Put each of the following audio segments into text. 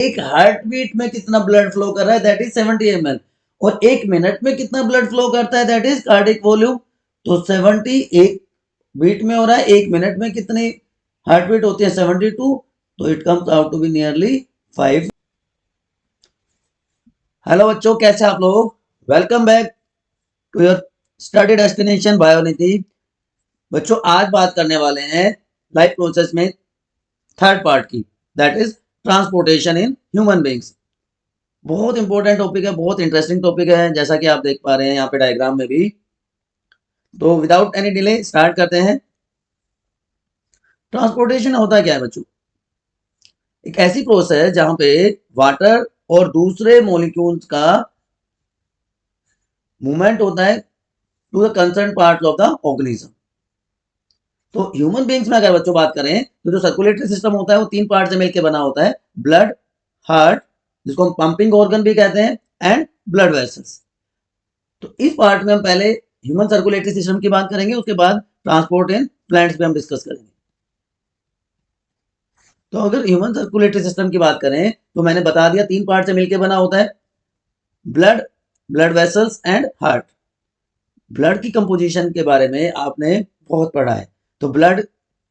एक heart beat में कितना ब्लड फ्लो कर रहा है, दैट इज 70 ml, और एक मिनट में कितना ब्लड फ्लो करता है, दैट इज कार्डिक वॉल्यूम। तो 70 एक बीट में हो रहा है, एक मिनट में कितनी हार्ट बीट होती है, 72, तो it comes out to be nearly 5। Hello बच्चों, कैसे आप लोग? Welcome back to your study destination Bionidhi. बच्चों, आज बात करने वाले हैं लाइफ प्रोसेस में थर्ड पार्ट की, that is transportation in human beings. बहुत इंपॉर्टेंट टॉपिक है, बहुत इंटरेस्टिंग टॉपिक है, जैसा कि आप देख पा रहे हैं यहाँ पे डायग्राम में भी। तो विदाउट एनी डिले स्टार्ट करते हैं। ट्रांसपोर्टेशन होता क्या है बच्चों? एक ऐसी प्रोसेस है जहां पे वाटर और दूसरे मॉलिक्यूल्स का मूवमेंट होता है to the concern part of the organism. तो ह्यूमन बींग्स में अगर बच्चों बात करें तो जो सर्कुलेटरी सिस्टम होता है वो तीन पार्ट से मिलकर बना होता है, ब्लड, हार्ट, जिसको हम पंपिंग ऑर्गन भी कहते हैं, एंड ब्लड वेसल्स। तो इस पार्ट में हम पहले ह्यूमन सर्कुलेटरी सिस्टम की बात करेंगे, उसके बाद ट्रांसपोर्ट इन प्लांट्स पे हम डिस्कस करेंगे। तो अगर ह्यूमन सर्कुलेटरी सिस्टम की बात करें तो मैंने बता दिया तीन पार्ट से मिलकर बना होता है, blood, blood vessels and heart. Blood की कंपोजिशन के बारे में आपने बहुत पढ़ा है। तो ब्लड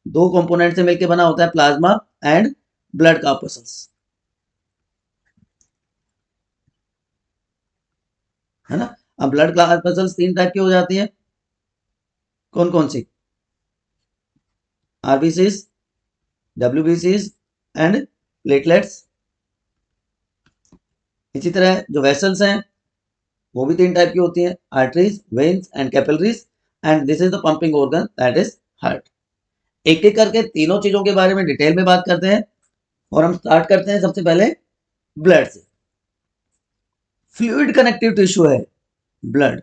दो कंपोनेंट से मिलकर बना होता है, प्लाज्मा एंड ब्लड कॉर्पस्कल्स, है ना। अब ब्लड कॉर्पस्कल्स तीन टाइप की हो जाती है, कौन कौन सी? आरबीसीज, डब्ल्यूबीसीज एंड प्लेटलेट्स। इसी तरह जो वेसल्स हैं वो भी तीन टाइप की होती हैं, arteries, veins and capillaries, and this is the pumping organ, that is heart. एक एक करके तीनों चीजों के बारे में डिटेल में बात करते हैं, और हम स्टार्ट करते हैं सबसे पहले ब्लड से। फ्लूइड कनेक्टिव टिश्यू है ब्लड।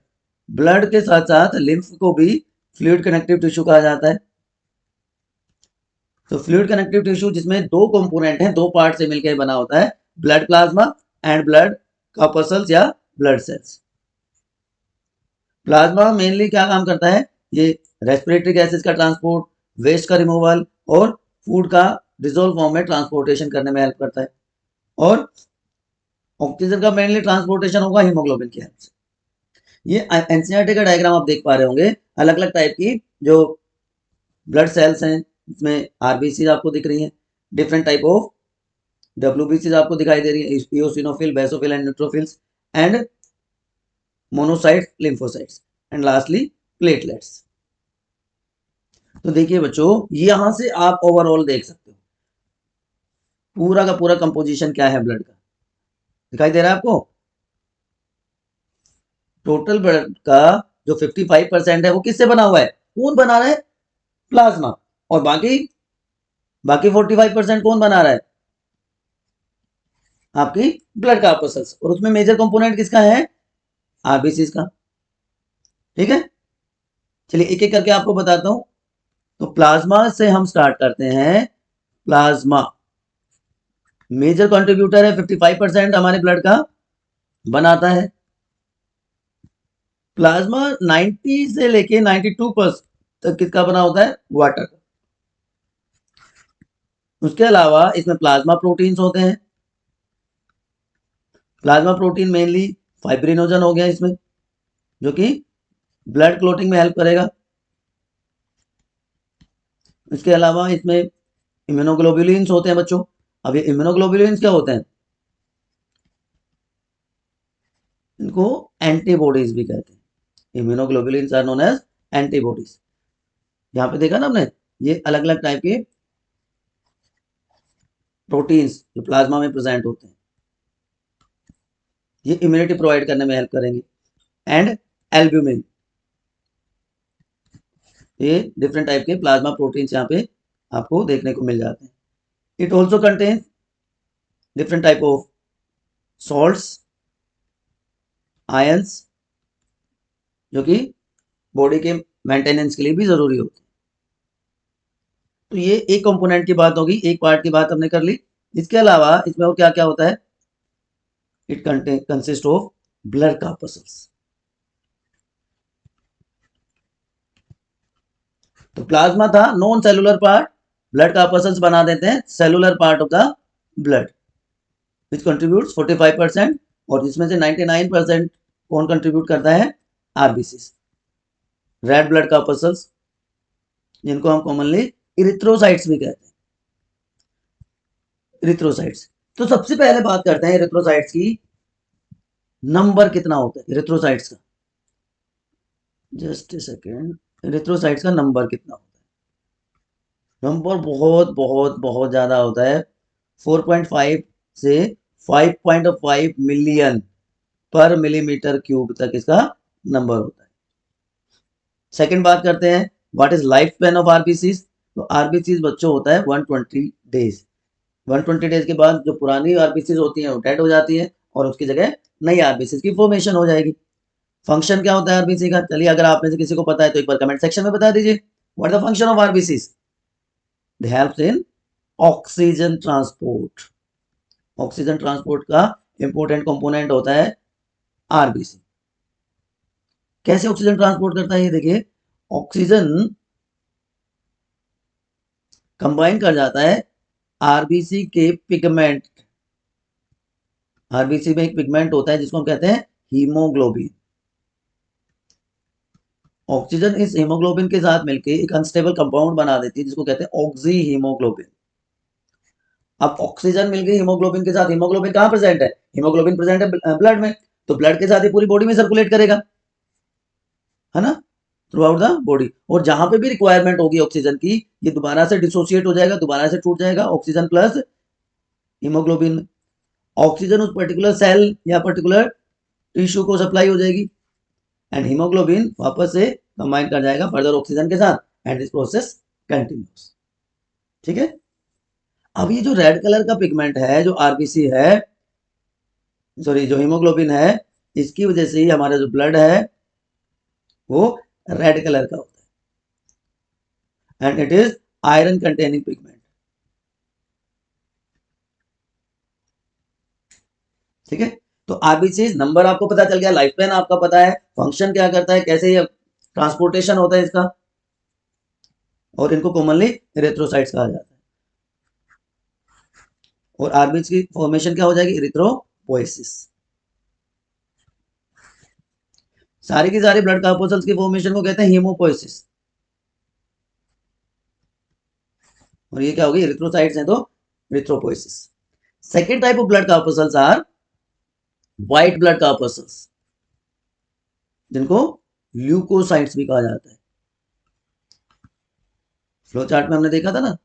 ब्लड के साथ साथ लिम्फ को भी फ्लूइड कनेक्टिव टिश्यू कहा जाता है। तो फ्लूइड कनेक्टिव टिश्यू जिसमें दो कंपोनेंट हैं, दो पार्ट से मिलकर बना होता है, ब्लड प्लाज्मा एंड ब्लड कॉर्पस्कल्स या ब्लड सेल्स। प्लाज्मा मेनली क्या काम करता है? ये रेस्पिरेटरी गैसेस का ट्रांसपोर्ट, वेस्ट का रिमूवल और फूड का डिजोल्व फॉर्म में ट्रांसपोर्टेशन करने में हेल्प करता है, और ऑक्सीजन का मेनली ट्रांसपोर्टेशन होगा हीमोग्लोबिन की हेल्प से। ये एनसीईआरटी का डायग्राम आप देख पा रहे होंगे, अलग अलग टाइप की जो ब्लड सेल्स हैं, इसमें आरबीसी आपको दिख रही हैं, डिफरेंट टाइप ऑफ डब्ल्यूबीसी आपको दिखाई दे रही है, eosinophil, basophil and neutrophils, and monocytes, lymphocytes, and lastly platelets. तो देखिए बच्चों, यहां से आप ओवरऑल देख सकते हो पूरा का पूरा कंपोजिशन क्या है ब्लड का, दिखाई दे रहा है आपको। टोटल ब्लड का जो 55% है वो किससे बना हुआ है? कौन बना रहा है? प्लाज्मा। और बाकी बाकी 45% कौन बना रहा है? आपकी ब्लड कॉर्पस्कल्स। और उसमें मेजर कंपोनेंट किसका है? आरबीसी का। ठीक है, चलिए एक एक करके आपको बताता हूं। तो प्लाज्मा से हम स्टार्ट करते हैं। प्लाज्मा मेजर कंट्रीब्यूटर है, 55% हमारे ब्लड का बनाता है। प्लाज्मा 90 से लेके 92% तक किसका बना होता है? वाटर का। उसके अलावा इसमें प्लाज्मा प्रोटीन्स होते हैं। प्लाज्मा प्रोटीन मेनली फाइब्रिनोजन हो गया इसमें, जो कि ब्लड क्लोटिंग में हेल्प करेगा। इसके अलावा इसमें इम्यूनोग्लोबुलिन्स होते हैं बच्चों। अब ये इम्यूनोग्लोबुलिन्स क्या होते हैं? इनको एंटीबॉडीज भी कहते हैं। Immunoglobulins are known as antibodies. यहाँ पे देखा ना हमने, ये अलग अलग टाइप के प्रोटीन्स जो प्लाज्मा में प्रेजेंट होते हैं, ये इम्यूनिटी प्रोवाइड करने में हेल्प करेंगे। एंड एल्ब्यूमिन, ये डिफरेंट टाइप के प्लाज्मा प्रोटीन्स यहाँ पे आपको देखने को मिल जाते हैं। It also contains different type of salts, ions, जो कि बॉडी के मेंटेनेंस के लिए भी जरूरी होते हैं। तो ये एक कंपोनेंट की बात होगी, एक पार्ट की बात हमने कर ली। इसके अलावा इसमें और क्या क्या होता है? It consist of blood corpuscles. तो प्लाज्मा था non cellular part, blood corpuscles बना देते हैं cellular part of the blood. Which contributes 45%, और जिसमें से 99% कौन कंट्रीब्यूट करता है? आरबीसी, रेड ब्लड कॉर्पस्कल्स, जिनको हम कॉमनली इरिथ्रोसाइट्स भी कहते हैं। इरिथ्रोसाइट्स, तो सबसे पहले बात करते हैं इरिथ्रोसाइट्स की। नंबर कितना होता है इरिथ्रोसाइट्स का? जस्ट ए सेकेंड, इरिथ्रोसाइट्स का नंबर कितना होता है? नंबर बहुत बहुत बहुत ज्यादा होता है। 4.5 से 5.5 मिलियन पर मिलीमीटर क्यूब तक इसका नंबर होता है। सेकंड बात करते हैं, what is life span of RBCs? तो आरबीसीज बच्चों होता है 120 डेज। 120 डेज के बाद जो पुरानी आरबीसीज होती हैं वो डेड हो जाती है और उसकी जगह नई आरबीसीज की फॉर्मेशन हो जाएगी। फंक्शन क्या होता है आरबीसी का? चलिए, अगर आप में से किसी को पता है तो एक बार कमेंट सेक्शन में बता दीजिए। What is the function of RBCs? They helps in oxygen transport. Oxygen transport का इंपॉर्टेंट कंपोनेंट होता है आरबीसी। कैसे ऑक्सीजन ट्रांसपोर्ट करता है ये देखिए। ऑक्सीजन कंबाइन कर जाता है आरबीसी के पिगमेंट। आरबीसी में एक पिगमेंट होता है जिसको हम कहते हैं हीमोग्लोबिन। ऑक्सीजन इस हीमोग्लोबिन के साथ मिलकर एक अनस्टेबल कंपाउंड बना देती है जिसको कहते हैं ऑक्सी हीमोग्लोबिन। अब ऑक्सीजन मिल गई हीमोग्लोबिन के साथ। हीमोग्लोबिन कहाँ प्रेजेंट है? हीमोग्लोबिन प्रेजेंट है ब्लड में, तो ब्लड के साथ ही पूरी बॉडी में सर्कुलेट करेगा, है ना, थ्रू आउट द बॉडी। और जहां पे भी रिक्वायरमेंट होगी ऑक्सीजन की, ये दोबारा से डिसोसिएट हो जाएगा, दोबारा से टूट जाएगा ऑक्सीजन प्लस हीमोग्लोबिन। ऑक्सीजन उस पर्टिकुलर सेल या पर्टिकुलर टिश्यू को सप्लाई हो जाएगी एंड हीमोग्लोबिन वापस से कंबाइन कर जाएगा फर्दर ऑक्सीजन के साथ एंड दिस प्रोसेस कंटिन्यूस। ठीक है। अब ये जो रेड कलर का पिगमेंट है, जो आरबीसी है, सॉरी जो हीमोग्लोबिन है, इसकी वजह से ही हमारा जो ब्लड है वो रेड कलर का होता है and it is iron containing pigment. ठीक है। तो आरबीसी नंबर आपको पता चल गया, लाइफ स्पैन आपका पता है, फंक्शन क्या करता है, कैसे ये ट्रांसपोर्टेशन होता है इसका, और इनको कॉमनली इरिथ्रोसाइट्स कहा जाता है। और आरबीसी की फॉर्मेशन क्या हो जाएगी? इरिथ्रोपोएसिस। सारी की सारी ब्लड कॉर्पस्कल्स की फॉर्मेशन को कहते हैं हीमोपोएसिस। और ये क्या होगी? इरिथ्रोसाइट्स हैं तो erythropoiesis. Second type of blood corpuscles are white blood corpuscles, जिनको ल्यूकोसाइट्स भी कहा जाता है। फ्लो चार्ट में हमने देखा था ना,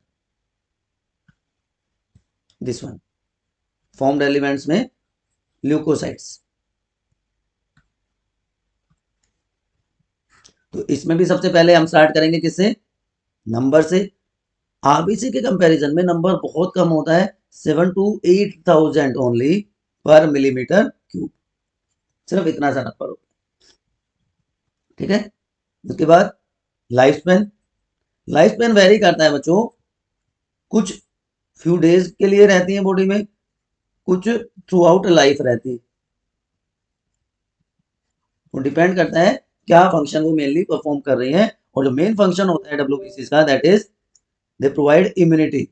दिस वन फॉर्म्ड एलिमेंट्स में ल्यूकोसाइट्स। तो इसमें भी सबसे पहले हम स्टार्ट करेंगे किससे? नंबर से। आरबीसी के कंपैरिजन में नंबर बहुत कम होता है, 7 to 8,000 ओनली पर मिलीमीटर क्यूब, सिर्फ इतना सा नंबर होता है। ठीक है। उसके बाद life span. Life span very करता है बच्चों, कुछ फ्यू डेज के लिए रहती है बॉडी में, कुछ थ्रू आउट लाइफ रहती है। वो डिपेंड करता है क्या फंक्शन वो मेनली परफॉर्म कर रही है। और जो मेन फंक्शन होता है डब्ल्यूबीसी का, that is they provide immunity.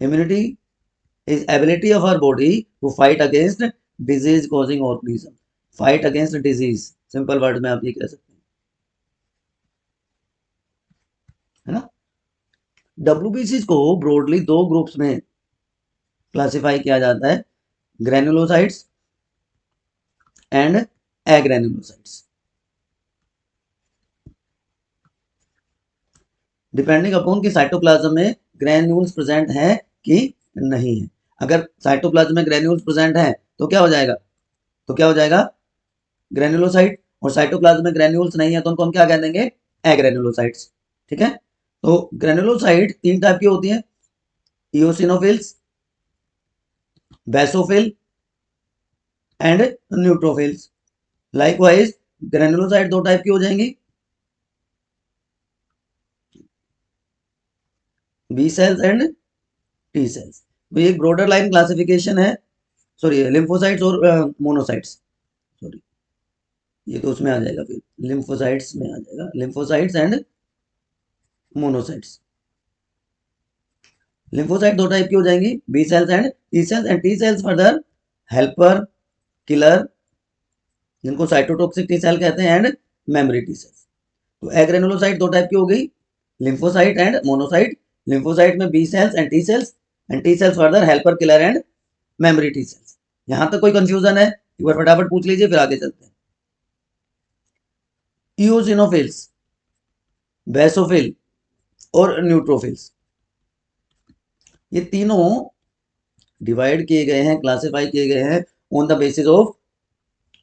Immunity is ability of our body to fight against disease causing organism। fight against disease, simple word में आप ये कह सकते हैं, है ना। डब्ल्यूबीसी को ब्रॉडली दो ग्रुप्स में क्लासिफाई किया जाता है, ग्रेनुलोसाइट्स एंड एग्रेनुलोसाइट्स। डिपेंडिंग अपॉन कि साइटोप्लाज्म में ग्रेन्यूल्स प्रेजेंट है कि नहीं है। अगर साइटोप्लाज्म में ग्रेन्यूल्स प्रेजेंट है तो क्या हो जाएगा? तो क्या हो जाएगा? ग्रेनुलोसाइट। और साइटोप्लाज्म में ग्रेन्यूल्स नहीं है तो उनको हम क्या कह देंगे? एग्रेनुलोसाइट्स। ठीक है। तो ग्रेनुलोसाइट तीन टाइप की होती हैं, eosinophils, basophil and neutrophils. Likewise granulocyte दो टाइप की हो जाएंगी, B cells and T cells. तो ये ब्रॉडर लाइन क्लासिफिकेशन है, सॉरी लिम्फोसाइट्स और मोनोसाइट्स, सॉरी ये तो उसमें आ जाएगा, फिर लिम्फोसाइट्स में आ जाएगा, लिम्फोसाइट्स एंड मोनोसाइट्स। लिम्फोसाइट दो टाइप की हो जाएंगी, B cells and T cells, and T cells further helper, killer, जिनको साइटोटॉक्सिक टी सेल कहते हैं, एंड मेमोरी टी सेल्स। तो एग्रेनुलोसाइट दो टाइप की हो गई, लिम्फोसाइट एंड मोनोसाइट। लिम्फोसाइट में B cells and T cells further helper, killer and memory T cells. यहां तक कोई कंफ्यूजन है एक बार फटाफट पूछ लीजिए, फिर आगे चलते हैं। इओसिनोफिल्स, बेसोफिल और न्यूट्रोफिल्स, ये तीनों डिवाइड किए गए हैं, क्लासिफाई किए गए हैं on the basis of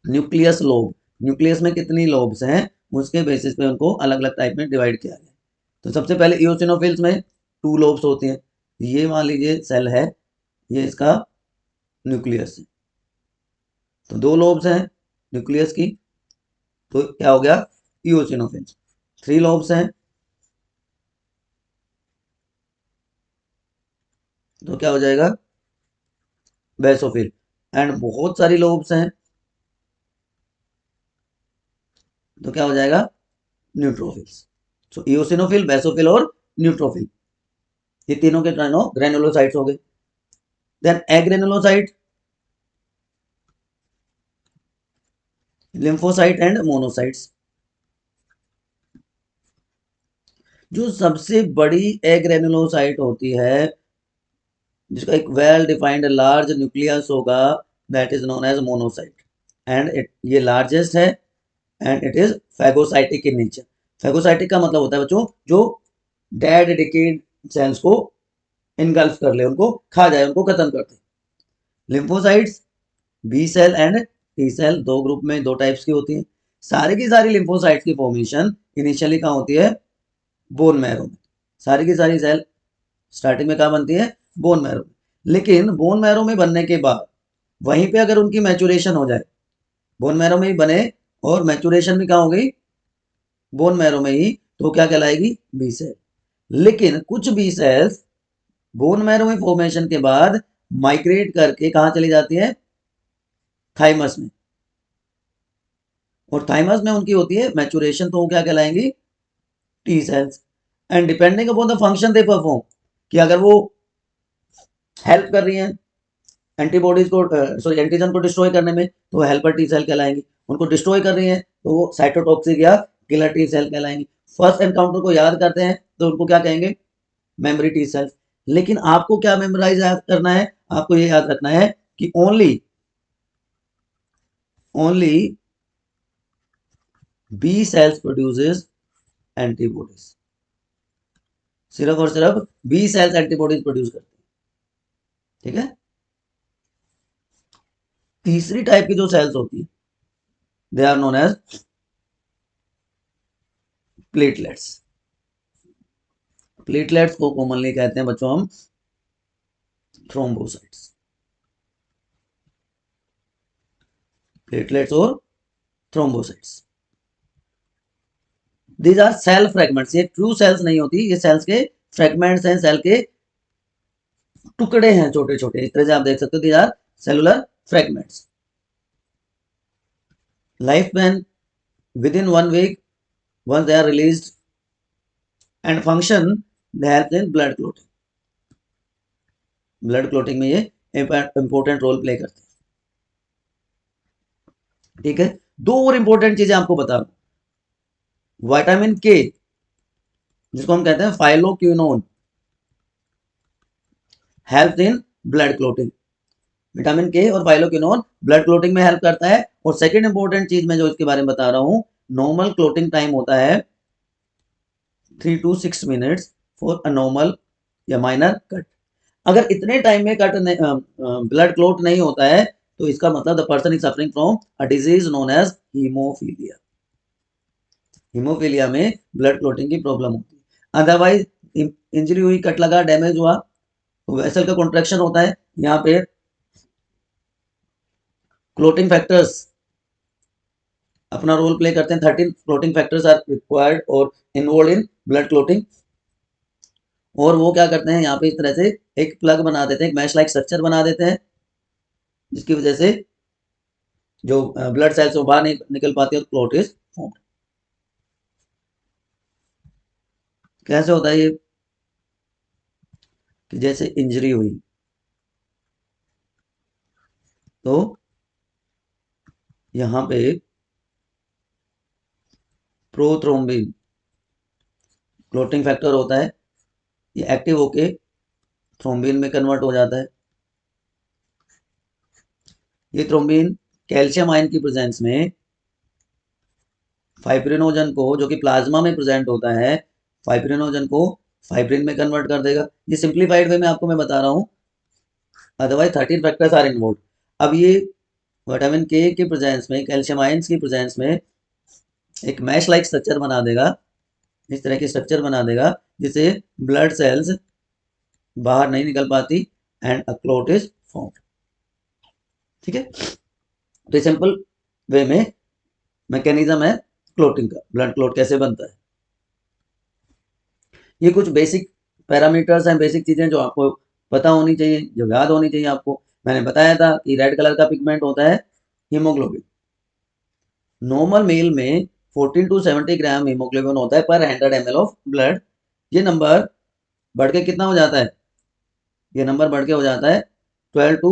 nucleus lobe. Nucleus में कितनी लोब्स हैं उसके बेसिस पे उनको अलग अलग टाइप में डिवाइड किया गया। तो सबसे पहले इओसिनोफिल्स में टू लोब्स होती हैं। ये मान लीजिए सेल है, ये इसका न्यूक्लियस है, तो दो लोब्स हैं न्यूक्लियस की, तो क्या हो गया इओसिनोफिल्स। थ्री लोब्स हैं, तो क्या हो जाएगा बेसोफिल। एंड बहुत सारी लोब्स हैं, तो क्या हो जाएगा न्यूट्रोफिल्स। सो इओसिनोफिल, बेसोफिल और न्यूट्रोफिल, ये तीनों के तीनों ग्रेनुलोसाइट्स हो गए। Then agranulocyte, lymphocyte and monocytes. जो सबसे बड़ी एग्रेनुलोसाइट होती है, जिसका एक वेल डिफाइंड लार्ज न्यूक्लियस होगा, that is known as monocyte, and it ये लार्जेस्ट है, and it is phagocytic in nature. Phagocytic का मतलब होता है बच्चों जो डेड डिकेड सेल्स को इनगल्फ कर ले, उनको खा जाए, उनको खत्म कर दे। Lymphocytes, B cell and T cell, दो ग्रुप में दो टाइप्स की होती है। सारी की सारी लिम्फोसाइट्स की फॉर्मेशन इनिशियली कहाँ होती है, बोन मैरो में। सारी की सारी सेल स्टार्टिंग में कहाँ बनती है, बोन मैरो में। लेकिन बोन मैरो में बनने के बाद वहीं पे अगर उनकी मैचुरेशन हो जाए, बोन मैरो में ही बने और मैचुरेशन भी कहाँ हो गई, बोन मैरो में ही, तो क्या कहलाएगी, बी सेल। लेकिन कुछ बी सेल्स बोन मैरो में फॉर्मेशन के बाद माइग्रेट करके कहाँ चली जाती है, थाइमस में, और थाइमस में उनकी होती है मैचुरेशन, तो वो क्या कहलाएंगी, T cells. And depending upon the function they perform, कि अगर वो हेल्प कर रही हैं एंटीबॉडीज को, सॉरी एंटीजन को डिस्ट्रॉय करने में, तो वो हेल्पर टी सेल कहलाएंगी। उनको डिस्ट्रॉय कर रही हैं तो वो साइटोटॉक्सिक या किलर टी सेल कहलाएंगी। फर्स्ट एनकाउंटर को याद करते हैं तो उनको क्या कहेंगे, मेमोरी टी सेल। लेकिन आपको क्या मेमोराइज याद करना है, आपको ये याद रखना है कि only only B cells produces antibodies, सिर्फ और सिर्फ बी सेल्स एंटीबॉडीज प्रोड्यूस करते हैं। ठीक है। तीसरी टाइप की जो सेल्स होती है, they are known as platelets. Platelets को कॉमनली कहते हैं बच्चों हम थ्रोम्बोसाइट्स। प्लेटलेट्स और thrombocytes, these are cell fragments. ये ट्रू सेल्स नहीं होती, ये सेल्स के फ्रेगमेंट्स हैं, सेल के टुकड़े हैं छोटे छोटे, इस तरह से आप देख सकते हो, these are cellular fragments. Life span within 1 week once they are released, and function they help in blood clotting। Blood clotting में ये इंपॉर्टेंट रोल प्ले करते हैं। ठीक है। दो और इंपॉर्टेंट चीजें आपको बता रहा हूं। विटामिन के, जिसको हम कहते हैं phylloquinone, help in blood clotting. Vitamin के और फाइलोक्विनोन ब्लड क्लोटिंग में हेल्प करता है। और सेकंड इंपॉर्टेंट चीज मैं जो इसके बारे में बता रहा हूं, नॉर्मल क्लोटिंग टाइम होता है 3 to 6 minutes for a normal या माइनर कट। अगर इतने टाइम में कट ब्लड क्लोट नहीं होता है, तो इसका मतलब the person is suffering from a disease known as haemophilia. Haemophilia में ब्लड क्लोटिंग की प्रॉब्लम होती है। अदरवाइज इंजरी हुई, कट लगा, डैमेज हुआ, तो वेसल का कॉन्ट्रैक्शन होता है, यहाँ पे क्लोटिंग फैक्टर्स अपना रोल प्ले करते हैं। 13 क्लोटिंग फैक्टर्स आर रिक्वायर्ड और इन्वॉल्व इन ब्लड क्लोटिंग। और वो क्या करते हैं, यहाँ पे इस तरह से एक प्लग बना देते हैं, एक मैश लाइक स्ट्रक्चर बना देते हैं, जिसकी वजह से जो ब्लड सेल्स वो बाहर नहीं निकल पाती और क्लोट इज फॉर्म्ड। कैसे होता है ये, कि जैसे इंजरी हुई तो यहाँ पे प्रोथ्रोम्बिन क्लोटिंग फैक्टर होता है, ये एक्टिव होके थ्रोम्बिन में कन्वर्ट हो जाता है। ये थ्रोम्बिन कैल्शियम आयन की प्रेजेंस में फाइब्रिनोजन को, जो कि प्लाज्मा में प्रेजेंट होता है, फाइब्रिनोजन को फाइब्रिन में कन्वर्ट कर देगा। ये सिंप्लीफाइड वे में आपको मैं बता रहा हूँ, अदरवाइज 13 फैक्टर्स आर इन्वॉल्व। अब ये विटामिन के की प्रेजेंस में, कैल्शियम आयंस की प्रेजेंस में एक मैश लाइक स्ट्रक्चर बना देगा, इस तरह की स्ट्रक्चर बना देगा जिससे ब्लड सेल्स बाहर नहीं निकल पाती and a clot is form. ठीक है, तो सिंपल वे में मैकेनिज्म है क्लोटिंग का, ब्लड क्लॉट कैसे बनता है। ये कुछ बेसिक पैरामीटर्स हैं, बेसिक चीजें जो आपको पता होनी चाहिए, जो याद होनी चाहिए आपको। मैंने बताया था कि रेड कलर का पिगमेंट होता है हीमोग्लोबिन। नॉर्मल मेल में 14 टू 70 ग्राम हीमोग्लोबिन होता है पर 100 ml ऑफ ब्लड। ये नंबर बढ़ के कितना हो जाता है, ये नंबर बढ़ के हो जाता है 12 टू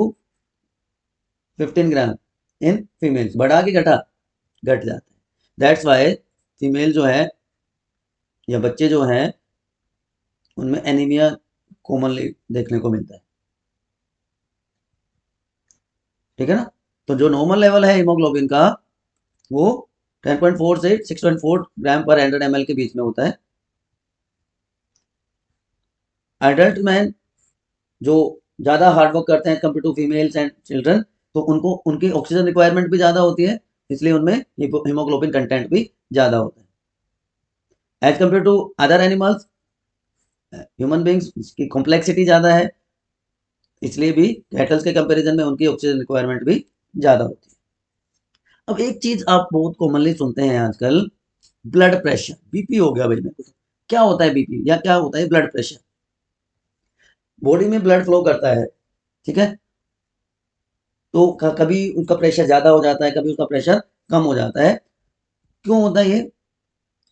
15 ग्राम इन फीमेल्स। बढ़ा कि घटा, घट जाता है। दैट्स वाई फीमेल जो है या बच्चे जो हैं उनमें एनीमिया कॉमनली देखने को मिलता है। ठीक है ना, तो जो नॉर्मल लेवल है हीमोग्लोबिन का वो 10.4 से 6.4 ग्राम पर 100 ml के बीच में होता है। एडल्ट मैन जो ज़्यादा हार्डवर्क करते हैं compare to females and children, तो उनको उनकी ऑक्सीजन रिक्वायरमेंट भी ज़्यादा होती है, इसलिए उनमें हीमोग्लोबिन कंटेंट भी ज़्यादा होता है। As compare to other animals, human beings की कॉम्प्लेक्सिटी ज़्यादा है, इसलिए भी कैटल्स के कंपैरिजन में उनकी ऑक्सीजन रिक्वायरमेंट भी ज़्यादा होती है। अब एक चीज़ आप बहुत कॉमनली सुनते हैं आजकल, ब्लड प्रेशर, बीपी हो गया भाई मेरे को। क्या होता है बीपी या क्या होता है ब्लड प्रेशर? बॉडी में ब्लड फ्लो करता है, ठीक है, तो कभी उसका प्रेशर ज़्यादा हो जाता है, कभी उसका प्रेशर कम हो जाता है। क्यों होता है ये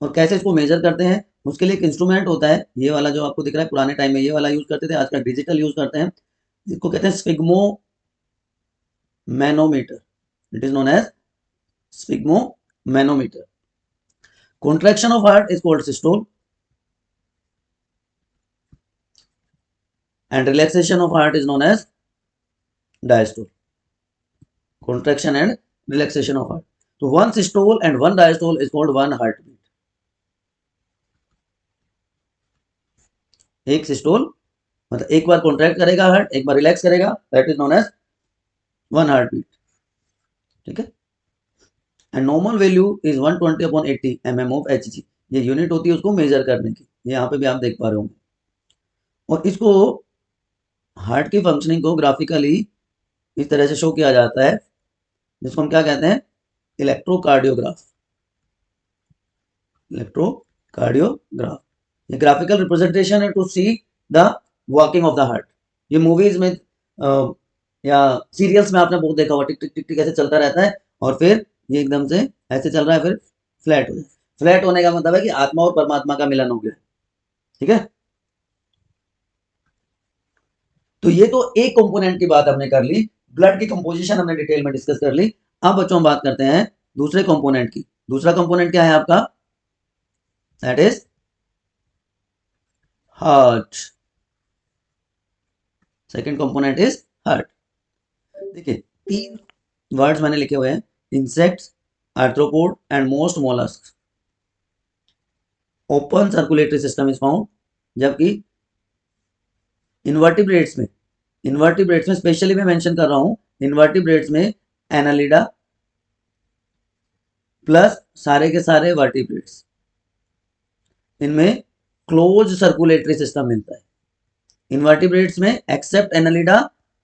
और कैसे इसको मेजर करते हैं? उसके लिए एक इंस्ट्रूमेंट होता है, ये वाला जो आपको दिख रहा है, पुराने टाइम में ये वाला यूज़ करते थे, आजकल डिजिटल यूज़ करते हैं, जिसको कहते हैं sphygmomanometer. It is known as sphygmomanometer. Contraction of heart is called systole and relaxation of heart is known as diastole. Contraction and relaxation of heart. So one systole and one diastole is called one heartbeat. एक systole मतलब एक बार contract करेगा heart, एक बार relax करेगा, that is known as one heart beat. ठीक है, and normal value is 120/80 mm of Hg। ये यूनिट होती है उसको मेजर करने की, यहाँ पे भी आप देख पा रहे होंगे। और इसको हार्ट की फंक्शनिंग को ग्राफिकली इस तरह से शो किया जाता है, जिसको हम क्या कहते हैं, इलेक्ट्रोकार्डियोग्राफ। इलेक्ट्रोकार्डियोग्राफ ये ग्राफिकल रिप्रेजेंटेशन है to see the working of the heart. ये मूवीज में या सीरियल्स में आपने बहुत देखा होगा, टिक टिक टिक टिक ऐसे चलता रहता है और फिर ये एकदम से ऐसे चल रहा है, फिर फ्लैट हो जाए। फ्लैट होने का मतलब है कि आत्मा और परमात्मा का मिलन हो गया। ठीक है, तो ये तो एक कंपोनेंट की बात हमने कर ली, ब्लड की कंपोजिशन हमने डिटेल में डिस्कस कर ली। अब बच्चों बात करते हैं दूसरे कंपोनेंट की। दूसरा कंपोनेंट क्या है आपका? That is heart. Second component is heart. देखिए 3 वर्ड्स मैंने लिखे हुए हैं, insects, arthropod and most mollusc. Open circulatory system is found, जबकि इन्वर्टिब्रेट्स में स्पेशली मैं मेंशन कर रहा हूं, इन्वर्टिब्रेट्स में एनालिडा प्लस सारे के सारे वर्टिब्रेट्स, इनमें क्लोज सर्कुलेटरी सिस्टम मिलता है। इन्वर्टिब्रेट्स में except annelida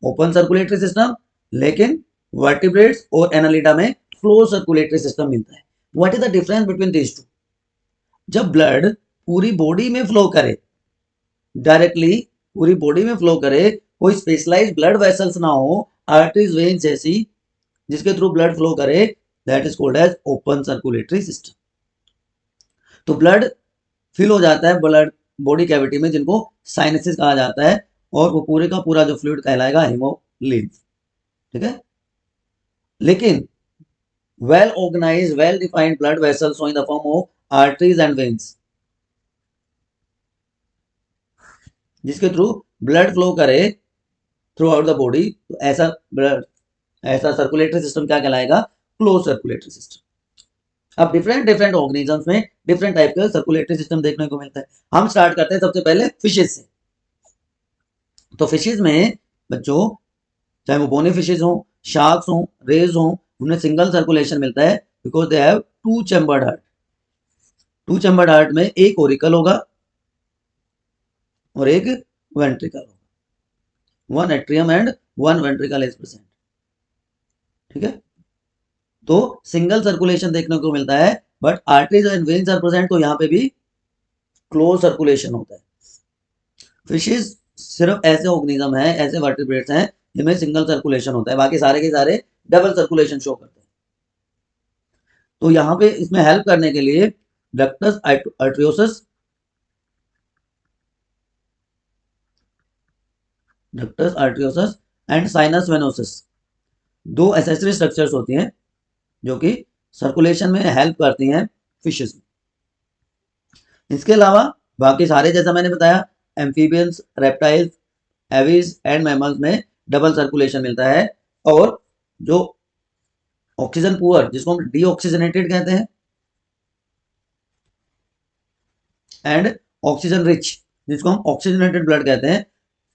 open circulatory system, लेकिन वर्टिब्रेट्स और एनालिडा में क्लोज सर्कुलेटरी सिस्टम मिलता है। What is the difference between these two? जब ब्लड पूरी बॉडी में फ्लो करे, डायरेक्टली पूरी बॉडी में फ्लो करे, कोई स्पेशलाइज्ड ब्लड वेसल्स ना हो, आर्टरीज वेन्स जैसी, जिसके थ्रू ब्लड फ्लो करे, that is called as open circulatory system. तो ब्लड फिल हो जाता है ब्लड बॉडी कैविटी में, जिनको साइनसेस कहा जाता है, और वो पूरे का पूरा जो फ्लूइड कहलाएगा हीमोलिम्फ, ठीक है। लेकिन well organized well defined blood vessels in the form of arteries and veins, जिसके थ्रू ब्लड फ्लो करे थ्रू आउट द बॉडी, तो ऐसा ब्लड, ऐसा सर्कुलेटरी सिस्टम क्या कहलाएगा? Close circulatory system. अब डिफरेंट डिफरेंट ऑर्गेनिजम्स में डिफरेंट टाइप का सर्कुलेटरी सिस्टम देखने को मिलता है। हम स्टार्ट करते हैं सबसे पहले फिशेस से। तो फिशेस में बच्चों, चाहे वो बोनी फिशेज हो, शार्क्स हो, रेज हो, उन्हें सिंगल सर्कुलेशन मिलता है because they have two chambered heart. Two chambered heart में एक ओरिकल होगा और एक वेंट्रिकल होगा, one atrium and one ventricle is present, ठीक है। तो सिंगल सर्कुलेशन देखने को मिलता है, but arteries and veins are present, तो यहाँ पे भी क्लोज सर्कुलेशन होता है। फिशेज सिर्फ ऐसे ऑर्गेनिज्म है, ऐसे वर्टिब्रेट्स हैं जिनमें सिंगल सर्कुलेशन होता है, बाकी सारे के सारे डबल सर्कुलेशन शो करते हैं। तो यहाँ पे इसमें हेल्प करने के लिए ductus arteriosus, ductus arteriosus and sinus venosus, दो एसेसरी स्ट्रक्चर्स होती हैं जो कि सर्कुलेशन में हेल्प करती हैं फिशेस में। इसके अलावा बाकी सारे, जैसा मैंने बताया, amphibians, reptiles, aves and mammals में डबल सर्कुलेशन मिलता है। और जो ऑक्सीजन पुअर, जिसको हम डीऑक्सीजनेटेड कहते हैं, एंड ऑक्सीजन रिच, जिसको हम ऑक्सीजनेटेड ब्लड कहते हैं,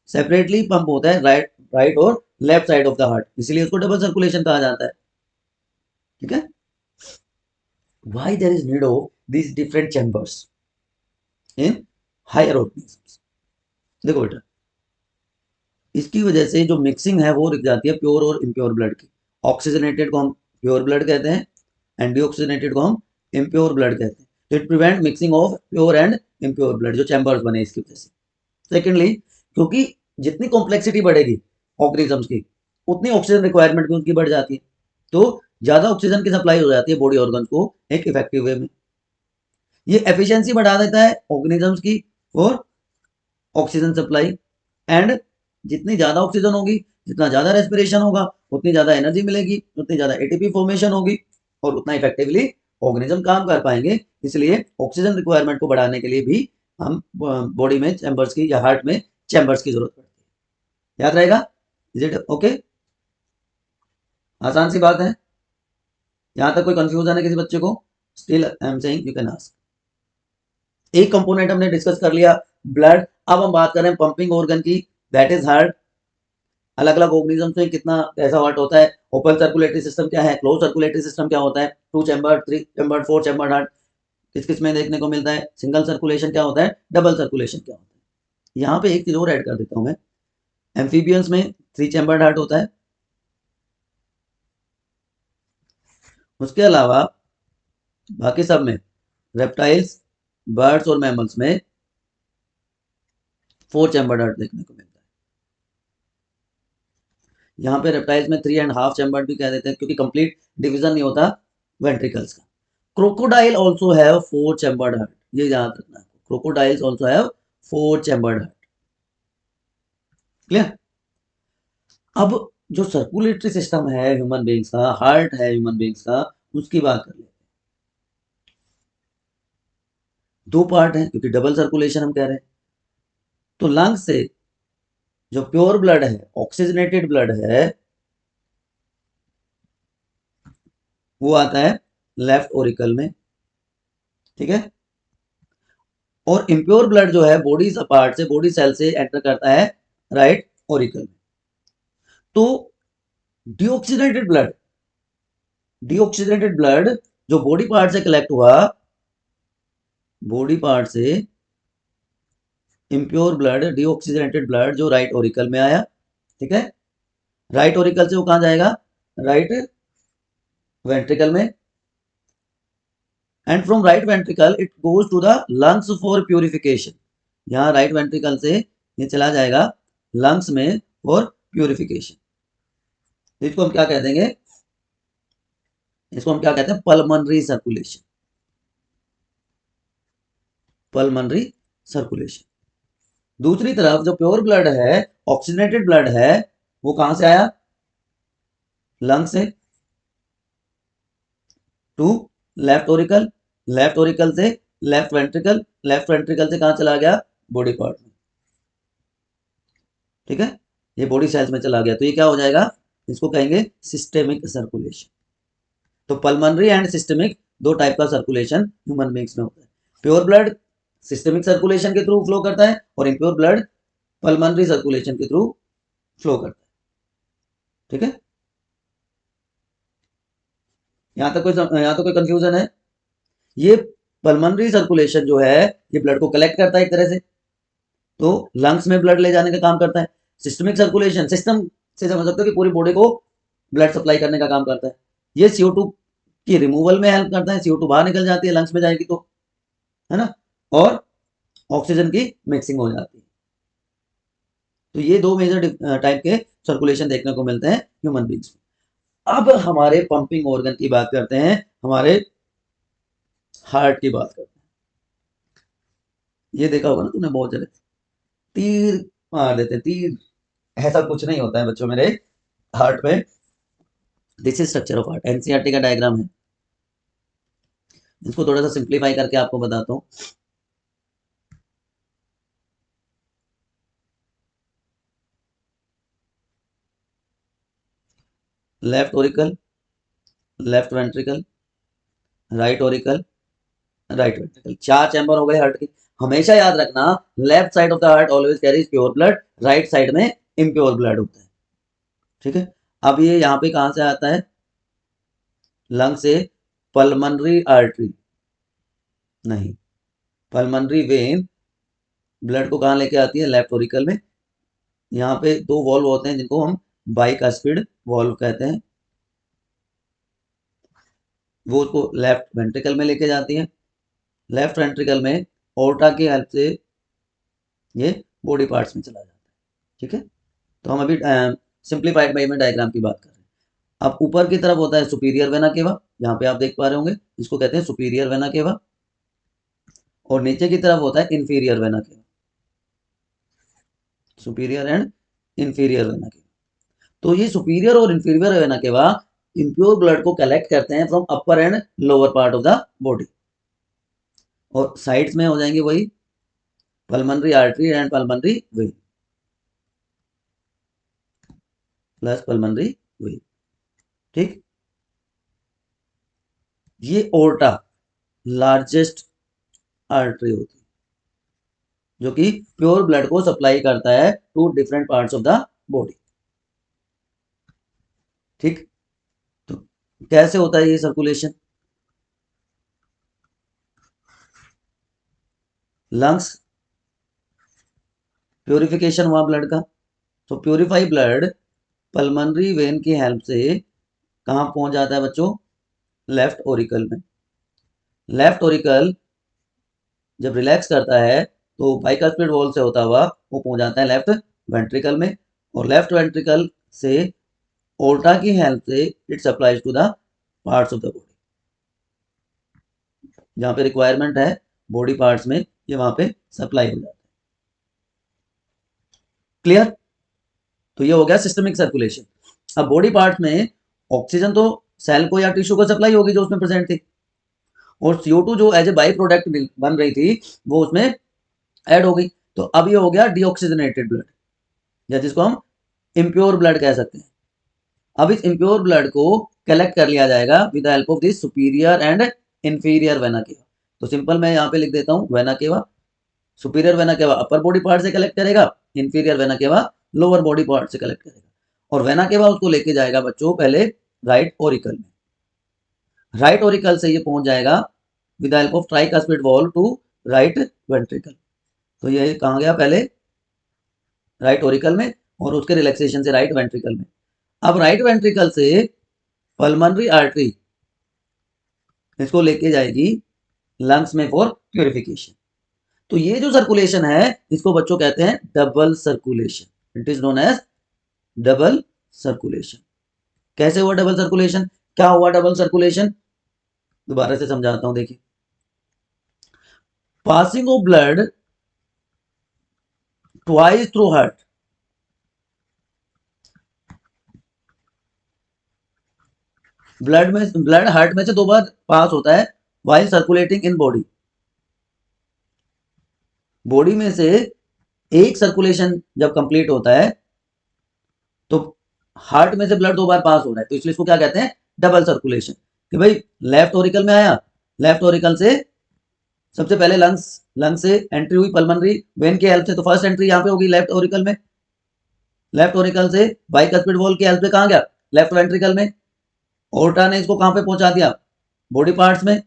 सेपरेटली पंप होता है राइट राइट और left side of the heart, इसीलिए उसको डबल सर्कुलेशन कहा जाता है, ठीक है। Why there is need of these different chambers in higher organisms? देखो बेटा, इसकी वजह से जो मिक्सिंग है वो रुक जाती है प्योर और इम्प्योर ब्लड की। ऑक्सीजनेटेड को हम प्योर ब्लड कहते हैं एंड डीऑक्सीजनेटेड को हम इम्प्योर ब्लड कहते हैं। तो it prevent mixing of pure and impure blood, जो चैम्बर्स बने इसकी वजह से। सेकेंडली, क्योंकि जितनी कॉम्प्लेक्सिटी बढ़ेगी ऑर्गेनिजम्स की, उतनी ऑक्सीजन रिक्वायरमेंट भी उनकी बढ़ जाती है, तो ज्यादा ऑक्सीजन की सप्लाई हो जाती है बॉडी ऑर्गन को एक इफेक्टिव वे में। ये एफिशिएंसी बढ़ा देता है ऑर्गेनिजम्स की और ऑक्सीजन सप्लाई। एंड जितनी ज्यादा ऑक्सीजन होगी, जितना ज्यादा रेस्पिरेशन होगा, उतनी ज्यादा एनर्जी मिलेगी, उतनी ज्यादा एटीपी फॉर्मेशन होगी और उतना इफेक्टिवली ऑर्गेनिज्म काम कर पाएंगे। इसलिए ऑक्सीजन रिक्वायरमेंट को बढ़ाने के लिए भी हम बॉडी में चैम्बर्स की या हार्ट में चैम्बर्स की जरूरत पड़ती है। याद रहेगा? Is it okay? आसान सी बात है। यहां तक कोई कंफ्यूजन है किसी बच्चे को? Still I am saying you can ask. एक कंपोनेंट हमने डिस्कस कर लिया, ब्लड। अब हम बात करें पंपिंग ऑर्गन की, दैट इज हार्ट। अलग अलग ऑर्गेनिज्म में कितना कैसा हार्ट होता है, ओपन सर्कुलेटरी सिस्टम क्या है, क्लोज सर्कुलेटरी सिस्टम क्या होता है, two chamber, three chamber, four chamber heart किस किस में देखने को मिलता है, सिंगल सर्कुलेशन क्या होता है, डबल सर्कुलेशन क्या होता है। यहाँ पे एक चीज और ऐड कर देता हूँ मैं, एम्फीबियंस में थ्री चैम्बर्ड हार्ट होता है, उसके अलावा बाकी सब में, रेप्टाइल्स, बर्ड्स और मैमल्स में फोर चैम्बर्ड हार्ट देखने को मिलता है। यहाँ पे रेप्टाइल्स में 3.5 चैम्बर्ड भी कह देते हैं, क्योंकि कंप्लीट डिवीजन नहीं होता वेंट्रिकल्स का। Crocodile also have four chambered heart, ये याद रखना है। Crocodiles also have four chambered heart. Clear? अब जो सर्कुलेटरी सिस्टम है ह्यूमन बींग्स का, हार्ट है ह्यूमन बींग्स का, उसकी बात कर लेते हैं। दो पार्ट है क्योंकि डबल सर्कुलेशन हम कह रहे हैं। तो लंग्स से जो प्योर ब्लड है, ऑक्सीजनेटेड ब्लड है, वो आता है लेफ्ट ओरिकल में, ठीक है। और इम्प्योर ब्लड जो है बॉडी पार्ट से, बॉडी सेल से एंटर करता है राइट ओरिकल में। तो डीऑक्सीजनेटेड ब्लड, डीऑक्सीजनेटेड ब्लड जो बॉडी पार्ट से कलेक्ट हुआ, बॉडी पार्ट से इम्प्योर ब्लड, डीऑक्सीजनेटेड ब्लड जो राइट ओरिकल में आया, ठीक है। राइट ओरिकल से वो कहां जाएगा? राइट वेंट्रिकल में। And from right ventricle it goes to the lungs for purification. यहाँ राइट वेंट्रिकल से ये चला जाएगा लंग्स में फॉर प्यूरिफिकेशन। इसको हम क्या कह देंगे? इसको हम क्या कहते हैं? Pulmonary circulation, pulmonary circulation. दूसरी तरफ जो प्योर ब्लड है, ऑक्सीजनेटेड ब्लड है, वो कहां से आया, लंग से to left auricle, left auricle से लेफ्ट वेंट्रिकल, लेफ्ट वेंट्रिकल से कहां चला गया, बॉडी पार्ट में। ठीक है, ये बॉडी सेल्स में चला गया, तो ये क्या हो जाएगा, इसको कहेंगे सिस्टेमिक सर्कुलेशन। तो पल्मोनरी एंड सिस्टेमिक दो टाइप का सर्कुलेशन ह्यूमन बींग्स में होता है। प्योर ब्लड सिस्टेमिक सर्कुलेशन के थ्रू फ्लो करता है और इम्प्योर ब्लड पल्मोनरी सर्कुलेशन के थ्रू फ्लो करता है। ठीक है, यहां तक कोई कंफ्यूजन है? ये पल्मोनरी सर्कुलेशन जो है, ये ब्लड को कलेक्ट करता है एक तरह से, तो लंग्स में ब्लड ले जाने का काम करता है। सिस्टमिक सर्कुलेशन सिस्टम से समझ सकते हो कि पूरी बॉडी को ब्लड सप्लाई करने का काम करता है। ये CO2 की रिमूवल में हेल्प करता है, CO2 बाहर निकल जाती है, लंग्स में जाएगी तो, है ना, और ऑक्सीजन की मिक्सिंग हो जाती है। तो ये दो मेजर टाइप के सर्कुलेशन देखने को मिलते हैं ह्यूमन बींग्स में। अब हमारे पंपिंग ऑर्गन की बात करते हैं, हमारे हार्ट की बात करते हैं। ये देखा होगा ना तुमने, बहुत जगह तीर मार देते हैं, तीर, ऐसा कुछ नहीं होता है बच्चों मेरे हार्ट में। This is structure of heart, NCERT का डायग्राम है। इसको थोड़ा सा सिंप्लीफाई करके आपको बताता हूँ। Left auricle, left ventricle, right Oracle, right ventricle, चार चैम्बर हो गए हार्ट के। हमेशा याद रखना, left side of the heart always carries pure blood, right side में इम्प्योर ब्लड होता है। ठीक है, अब ये यहाँ पे कहां से आता है, लंग से, पल्मोनरी आर्टरी नहीं, पल्मोनरी वेन ब्लड को कहां लेके आती है, लेफ्ट ओरिकल में। यहाँ पे दो वॉल्व होते हैं जिनको हम बाइकास्पिड वॉल्व कहते हैं, वो उसको लेफ्ट वेंट्रिकल में लेके जाती है। लेफ्ट वेंट्रिकल में ओर्टा की हेल्प से ये बॉडी पार्ट्स में चला जाता है। ठीक है, तो हम अभी सिंप्लीफाइड बाई में डायग्राम की बात कर रहे हैं। अब ऊपर की तरफ होता है सुपीरियर वेना केवा, यहाँ पे आप देख पा रहे होंगे, इसको कहते हैं सुपीरियर वेना केवा, और नीचे की तरफ होता है इंफीरियर वेना केवा, सुपीरियर एंड इंफीरियर वेना केवा। तो ये सुपीरियर और इंफीरियर वेना केवा इम्प्योर ब्लड को कलेक्ट करते हैं from upper and lower part of the body, और साइड्स में हो जाएंगे वही pulmonary artery and pulmonary vein plus pulmonary vein. ठीक, ये ओर्टा लार्जेस्ट आर्टरी होती है जो कि प्योर ब्लड को सप्लाई करता है to different parts of the body. ठीक, तो कैसे होता है ये सर्कुलेशन, लंग्स, प्योरिफिकेशन हुआ ब्लड का, तो प्योरीफाई ब्लड पल्मोनरी वेन की हेल्प से कहां पहुंच जाता है बच्चों, लेफ्ट ओरिकल में। लेफ्ट ओरिकल जब रिलैक्स करता है तो बाइकास्पिड वॉल से होता हुआ वो पहुंच जाता है लेफ्ट वेंट्रिकल में, और लेफ्ट वेंट्रिकल से ओल्टा की हेल्प से it supplies to the parts of the body, जहां पे रिक्वायरमेंट है बॉडी पार्ट्स में, ये वहां पे सप्लाई हो जाता है। क्लियर, तो ये हो गया सिस्टमिक सर्कुलेशन। अब बॉडी पार्ट में ऑक्सीजन तो सेल को या टिश्यू को सप्लाई होगी जो उसमें प्रेजेंट थी, और CO2 जो एज ए बाई प्रोडक्ट बन रही थी वो उसमें ऐड हो गई। तो अब ये हो गया डीऑक्सीजनेटेड ब्लड, या जिसको हम इम्प्योर ब्लड कह सकते हैं। अब इस इम्प्योर ब्लड को कलेक्ट कर लिया जाएगा with the help of this superior and inferior vena केवा। तो सिंपल मैं यहाँ पे लिख देता हूँ, vena cava, superior vena cava upper body part से कलेक्ट करेगा, inferior vena cava lower body part से कलेक्ट करेगा, और वेना केवा उसको लेके जाएगा बच्चों पहले राइट ओरिकल में। राइट ओरिकल से ये पहुंच जाएगा with the help of tricuspid valve to right ventricle. तो ये कहाँ गया, पहले राइट ओरिकल में, और उसके रिलैक्सेशन से राइट वेंट्रिकल में। अब राइट वेंट्रिकल से पल्मोनरी आर्टरी इसको लेके जाएगी लंग्स में फॉर प्योरिफिकेशन। तो ये जो सर्कुलेशन है इसको बच्चों कहते हैं double circulation, it is known as double circulation. कैसे हुआ डबल सर्कुलेशन, क्या हुआ डबल सर्कुलेशन, दोबारा से समझाता हूं, देखिए। Passing of blood twice through heart. Blood heart में से 2 बार पास होता है while circulating in body. Body में से एक सर्कुलेशन जब कंप्लीट होता है तो हार्ट में से ब्लड 2 बार पास हो रहा है, तो इसलिए इसको क्या कहते हैं, डबल सर्कुलेशन। कि भाई लेफ्ट ओरिकल में आया, लेफ्ट ओरिकल से सबसे पहले लंग्स से एंट्री हुई पल्मोनरी वेन की हेल्प से, तो फर्स्ट एंट्री यहाँ पे होगी लेफ्ट ओरिकल में। लेफ्ट ओरिकल से बाइकस्पिड वॉल की हेल्प से कहाँ गया, लेफ्ट वेंट्रिकल में। ओर्टा ने इसको कहाँ पे पहुंचा दिया, बॉडी पार्ट्स में।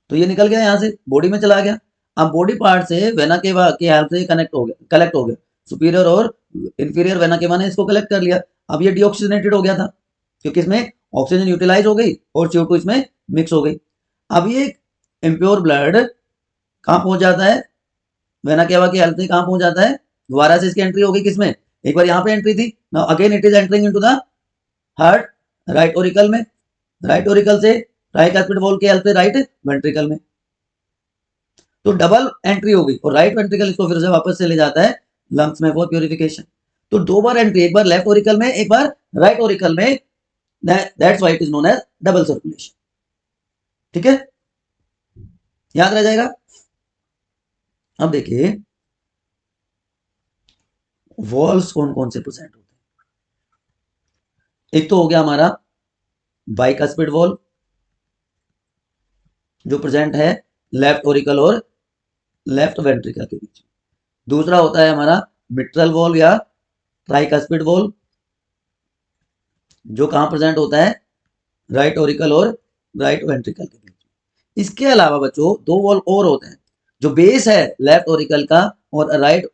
तो ये निकल गया यहाँ से, बॉडी में चला गया। अब बॉडी पार्ट से वेना केवा की हेल्प से कलेक्ट हो गया। सुपीरियर और इंफीरियर वेना केवा ने इसको कलेक्ट कर लिया। अब ये डीऑक्सीजनेटेड हो गया था क्योंकि इसमें ऑक्सीजन यूटिलाइज हो गई और CO2 इसमें मिक्स हो गई। अब ये इम्प्योर ब्लड कहाँ पहुंच जाता है, वेना केवा की हेल्प से कहाँ पहुंच जाता है, दोबारा से इसकी एंट्री हो गई किसमें, एक बार यहाँ पे एंट्री थी, now again it is entering into the heart, right auricle में। राइट ओरिकल से ट्राइकस्पिड वॉल की हेल्प से राइट वेंट्रिकल में। तो डबल एंट्री हो गई और राइट वेंट्रिकल इसको फिर से वापस से ले जाता है लंग्स में फॉर प्योरिफिकेशन। तो 2 बार एंट्री, एक बार लेफ्ट ओरिकल में, एक बार राइट ओरिकल में। That's why it is known as double circulation. ठीक है, याद रह जाएगा। अब देखिए वॉल्स कौन कौन से प्रेजेंट होते हैं। एक तो हो गया हमारा बाइकस्पिड वॉल जो प्रेजेंट है लेफ्ट ओरिकल और लेफ्ट वेंट्रिकल के बीच। दूसरा होता है हमारा मिट्रल वॉल या ट्राइकस्पिड वॉल जो कहां प्रेजेंट होता है, राइट ओरिकल और राइट वेंट्रिकल के बीच। इसके अलावा बच्चों 2 वॉल और होते हैं। जो बेस है लेफ्ट ओरिकल का और राइट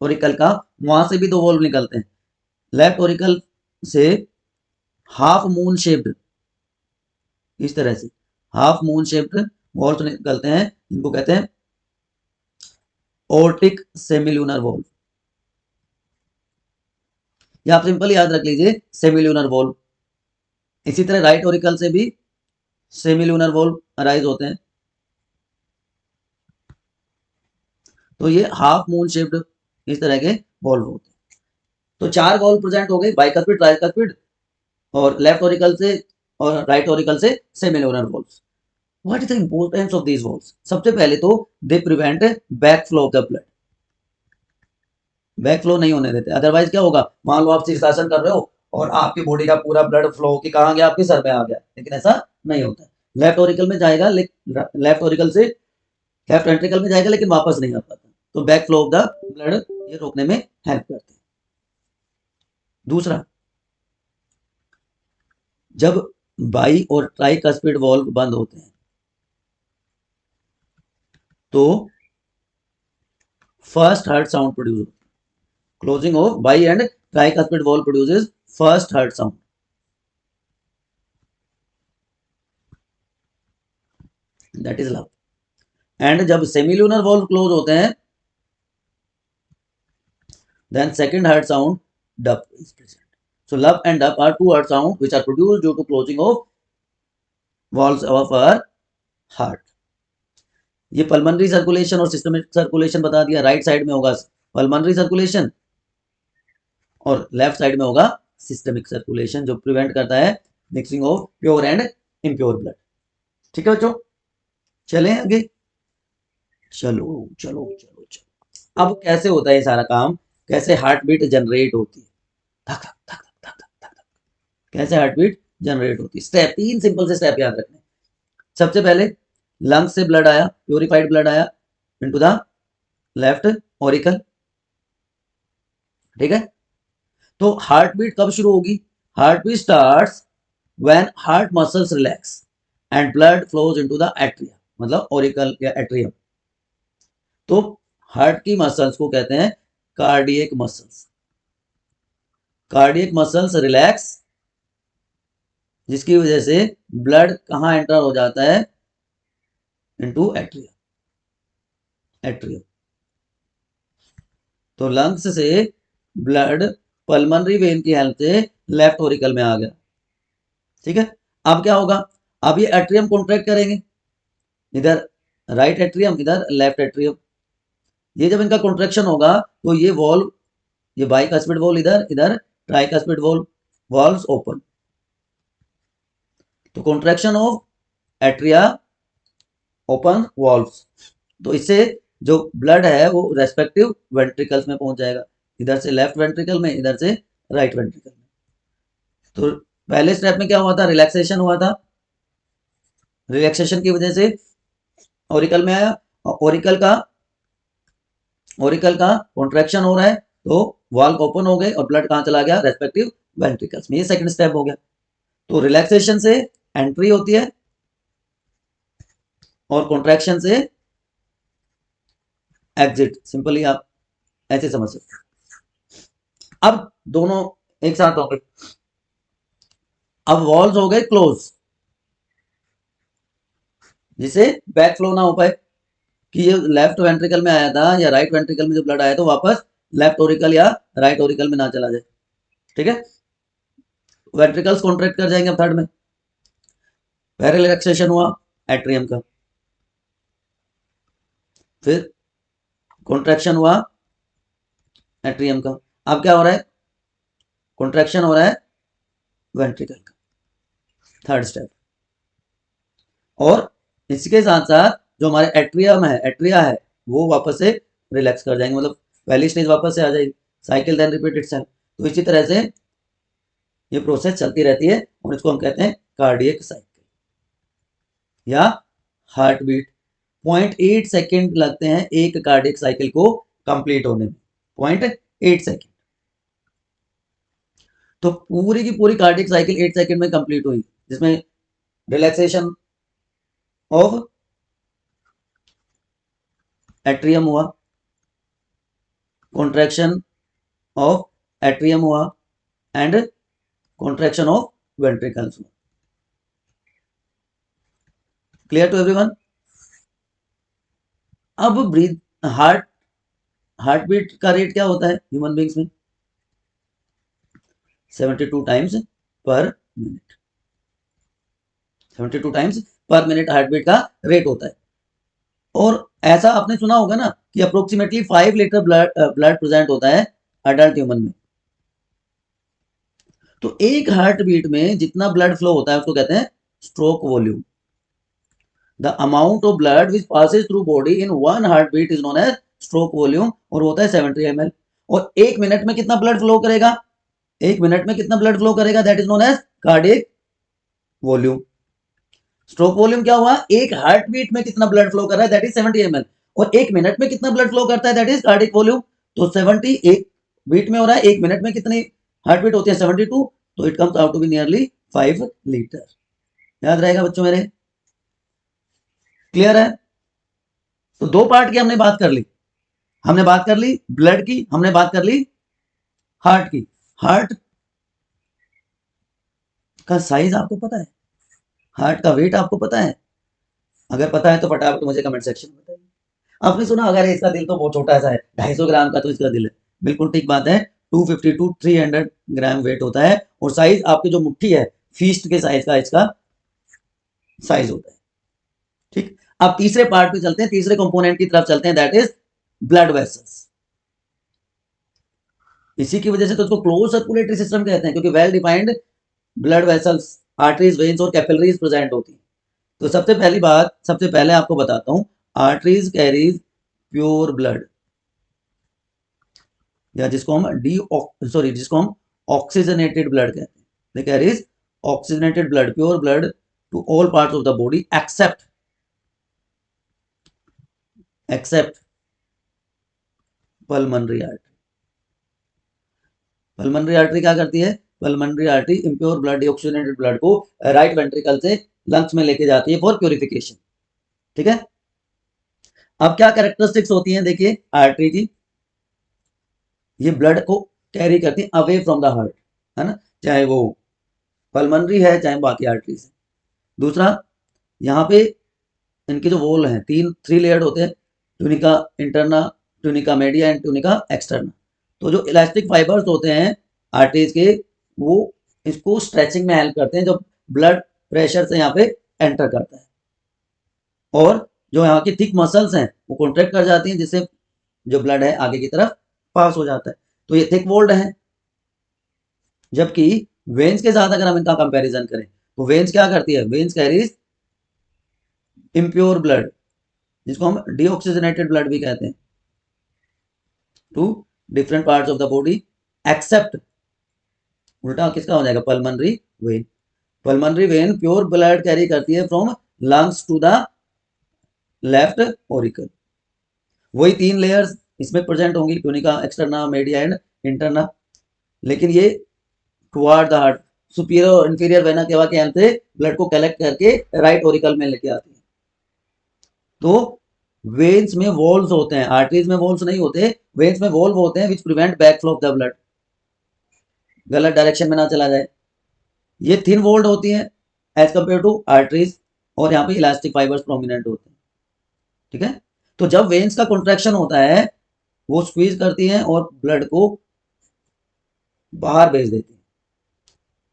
ओरिकल का, वहां से भी 2 वॉल निकलते हैं। लेफ्ट ओरिकल से हाफ मून शेप्ड, इस तरह से हाफ मून शेप्ड वॉल्स निकलते हैं, इनको कहते हैं ओर्टिक सेमिल्यूनर वॉल्व। या आप सिंपल याद रख लीजिए सेमिल्यूनर वॉल्व। इसी तरह राइट ओरिकल से भी सेमिल्यूनर वॉल्व अराइज होते हैं। तो ये हाफ मून शेप्ड इस तरह के वॉल्व होते हैं। तो 4 वॉल्व प्रेजेंट हो गए, बाइकस्पिड, ट्राइकस्पिड और लेफ्ट ओरिकल से और राइट ओरिकल से semilunar valves. What is the importance of these valves. सबसे पहले तो they prevent back flow of the blood. Back flow नहीं होने देते, अदरवाइज क्या होगा, मान लो आप शीर्षासन कर रहे हो और आपकी बॉडी का पूरा ब्लड फ्लो कि कहाँ गया, आपके सर में आ गया, लेकिन ऐसा नहीं होता। लेफ्ट ओरिकल में जाएगा, लेफ्ट ओरिकल से लेफ्ट वेंट्रिकल में जाएगा लेकिन वापस नहीं आ पाता। तो back flow of the blood ये रोकने में हेल्प करते हैं। दूसरा, जब बाई और ट्राइकस्पिड वॉल्व बंद होते हैं तो फर्स्ट हार्ट साउंड प्रोड्यूस होता है। Closing of bi and tricuspid valve produces first heart sound. That is love. And जब semilunar valve close होते हैं then second heart sound dup is present. So love and dup are 2 heart sounds which are produced due to closing of valves of our heart. ये pulmonary circulation और systemic circulation बता दिया। Right side में होगा pulmonary circulation और left side में होगा systemic circulation जो प्रिवेंट करता है mixing of pure and impure blood. ठीक है बच्चों, चलें आगे। चलो चलो चलो चलो, अब कैसे होता है ये सारा काम, कैसे हार्ट बीट जनरेट होती है, धक धक धक धक धक धक धक, कैसे हार्ट बीट जनरेट होती है। स्टेप 3 सिंपल से स्टेप याद रखने। सबसे पहले लंग्स से ब्लड आया, प्योरिफाइड ब्लड आया इनटू द लेफ्ट ओरिकल। ठीक है, तो हार्ट बीट कब शुरू होगी, heart beat starts when heart muscles relax and blood flows into the atria, मतलब ओरिकल या एट्रियम। तो हार्ट की मसल्स को कहते हैं cardiac muscles. Cardiac muscles relax जिसकी वजह से ब्लड कहां एंटर हो जाता है, इनटू एट्रिया, एट्रियम। तो लंग्स से ब्लड पल्मोनरी वेन की हेल्प से लेफ्ट ओरिकल में आ गया। ठीक है, अब क्या होगा, अब ये एट्रियम कॉन्ट्रैक्ट करेंगे, इधर राइट एट्रियम इधर लेफ्ट एट्रियम। ये जब इनका कॉन्ट्रैक्शन होगा तो ये वॉल्व, ये बाइकास्पिड वॉल्व इधर, इधर ट्राइकास्पिड वॉल्व, वॉल्व्स ओपन। तो contraction of atria, open valves, तो इससे जो ब्लड है वो रेस्पेक्टिव वेंट्रिकल्स में पहुंच जाएगा, इधर से लेफ्ट वेंट्रिकल में, इधर से राइट वेंट्रिकल में। तो पहले स्टेप में क्या हुआ था, रिलैक्सेशन हुआ था, रिलैक्सेशन की वजह से ऑरिकल में आया, ऑरिकल का कॉन्ट्रैक्शन हो रहा है तो वाल्व ओपन हो गए और ब्लड कहां चला गया, रेस्पेक्टिव वेंट्रिकल्स में। ये सेकंड स्टेप हो गया। तो रिलैक्सेशन से एंट्री होती है और कॉन्ट्रैक्शन से एग्जिट, सिंपली आप ऐसे समझ सकते हैं। अब दोनों एक साथ हो गए, अब वॉल्व्स हो गए क्लोज, जिसे बैक फ्लो ना हो पाए, कि ये लेफ्ट वेंट्रिकल में आया था या राइट वेंट्रिकल में जो ब्लड आया तो वापस लेफ्ट ओरिकल या राइट ओरिकल में ना चला जाए। ठीक है, वेंट्रिकल्स कॉन्ट्रैक्ट कर जाएंगे अब थर्ड में। पहले रिलैक्सेशन हुआ एट्रियम का, फिर कॉन्ट्रैक्शन हुआ एट्रियम का, अब क्या हो रहा है, कॉन्ट्रैक्शन हो रहा है वेंट्रिकल का, थर्ड स्टेप। और इसके साथ साथ जो हमारे एट्रियम है, एट्रिया है, वो वापस से रिलैक्स कर जाएंगे, मतलब पहली स्टेज वापस से आ जाएगी, साइकिल देन रिपीट इटसेल्फ। तो इसी तरह से ये प्रोसेस चलती रहती है और इसको हम कहते हैं कार्डियक साइकिल या हार्ट बीट। 0.8 सेकेंड लगते हैं एक कार्डियक साइकिल को कंप्लीट होने में, 0.8 सेकेंड। तो पूरी की पूरी कार्डियक साइकिल 8 सेकेंड में कंप्लीट हुई, जिसमें रिलैक्सेशन ऑफ एट्रियम हुआ, कॉन्ट्रैक्शन ऑफ एट्रियम हुआ एंड कॉन्ट्रैक्शन ऑफ वेंट्रिकल्स हुआ। Clear to everyone? अब ब्रीथ हार्ट बीट का रेट क्या होता है ह्यूमन बींग्स में, 72 times per minute, 72 times per minute heart beat का रेट होता है। और ऐसा आपने सुना होगा ना कि अप्रोक्सीमेटली 5 लीटर ब्लड प्रेजेंट होता है अडल्ट ह्यूमन में। तो एक हार्ट बीट में जितना ब्लड फ्लो होता है उसको कहते हैं stroke volume. The amount of blood which passes through body in one heart beat is known as stroke volume, और होता है 70 ml। और एक मिनट में कितना ब्लड फ्लो करेगा, एक मिनट में कितना ब्लड फ्लो करेगा, that is known as cardiac volume. Stroke volume क्या हुआ, एक हार्ट बीट में कितना ब्लड फ्लो कर रहा है, दैट इज 70 ml, और एक मिनट में कितना ब्लड फ्लो करता है, दैट इज कार्डियक वॉल्यूम। तो 70 एक बीट में हो रहा है, एक मिनट में कितनी हार्ट बीट होती है, 72, तो it comes out to be nearly 5 litre. याद रहेगा बच्चों मेरे? क्लियर है? तो दो पार्ट की हमने बात कर ली, हमने बात कर ली ब्लड की, हमने बात कर ली हार्ट की। हार्ट का साइज आपको पता है, हार्ट का वेट आपको पता है? अगर पता है तो फटाफट मुझे कमेंट सेक्शन में बताइए। आपने सुना अगर इसका दिल तो बहुत छोटा सा है, 250 ग्राम का तो इसका दिल है, बिल्कुल ठीक बात है। 250 टू 300 ग्राम वेट होता है, और साइज आपकी जो मुट्ठी है, फीस्ट के साइज का इसका साइज होता है। ठीक, अब तीसरे पार्ट पे चलते हैं, तीसरे कंपोनेंट की तरफ चलते हैं, दैट इज ब्लड वेसल्स। इसी की वजह से तो इसको क्लोज सर्कुलेटरी सिस्टम कहते हैं, क्योंकि well defined blood vessels, arteries, veins और कैपिलरीज प्रेजेंट होती हैं। तो सबसे पहली बात, सबसे पहले आपको बताता हूं, आर्टरीज कैरीज प्योर ब्लड, या जिसको हम जिसको हम ऑक्सीजनेटेड ब्लड कहते हैं। They carry oxygenated blood, pure blood to all parts of the body except pulmonary artery. Pulmonary artery क्या करती है, pulmonary artery impure blood, deoxygenated blood को राइट वेंट्रिकल से लंग्स में लेके जाती है फॉर प्योरिफिकेशन। ठीक है, अब क्या कैरेक्टरिस्टिक्स होती हैं, देखिए आर्टरी की, ये ब्लड को कैरी करती है अवे फ्रॉम द हार्ट, है ना, चाहे वो पल्मोनरी है चाहे बाकी आर्टरीज है। दूसरा, यहाँ पे इनके जो वॉल हैं, थ्री लेयर्ड होते हैं, tunica interna, tunica media and tunica externa. तो जो इलास्टिक फाइबर्स होते हैं आर्टरीज के, वो इसको स्ट्रेचिंग में हेल्प करते हैं, जो ब्लड प्रेशर से यहाँ पे एंटर करता है, और जो यहाँ की थिक मसल्स हैं वो कॉन्ट्रैक्ट कर जाती हैं, जिससे जो ब्लड है आगे की तरफ पास हो जाता है। तो ये थिक वॉल्ड है। जबकि वेन्स के साथ अगर हम इनका कंपैरिजन करें तो वेन्स क्या करती है, वेन्स कैरीज इम्प्योर ब्लड, जिसको हम डीऑक्सीजनेटेड ब्लड भी कहते हैं, to different parts of the body except, उल्टा किसका हो जाएगा, pulmonary vein. Pulmonary vein pure blood carry करती है from lungs to the left auricle. वही 3 लेयर्स इसमें प्रेजेंट होंगी, tunica, externa, media and interna. लेकिन ये टुवर्ड द हार्ट, सुपीरियर और इंफीरियर वेना केवा के हेल्प से ब्लड को कलेक्ट करके राइट ओरिकल में लेके आती है। तो वेन्स में वॉल्व्स होते हैं, आर्टरीज में वॉल्व्स नहीं होते, वेन्स में वॉल्व होते हैं which prevent back flow of the blood, गलत डायरेक्शन में ना चला जाए। ये थिन वॉल्ड होती है एज कंपेयर टू आर्टरीज, और यहाँ पे इलास्टिक फाइबर्स प्रोमिनेंट होते हैं। ठीक है, तो जब वेन्स का कॉन्ट्रैक्शन होता है वो स्क्वीज करती हैं और ब्लड को बाहर भेज देती है।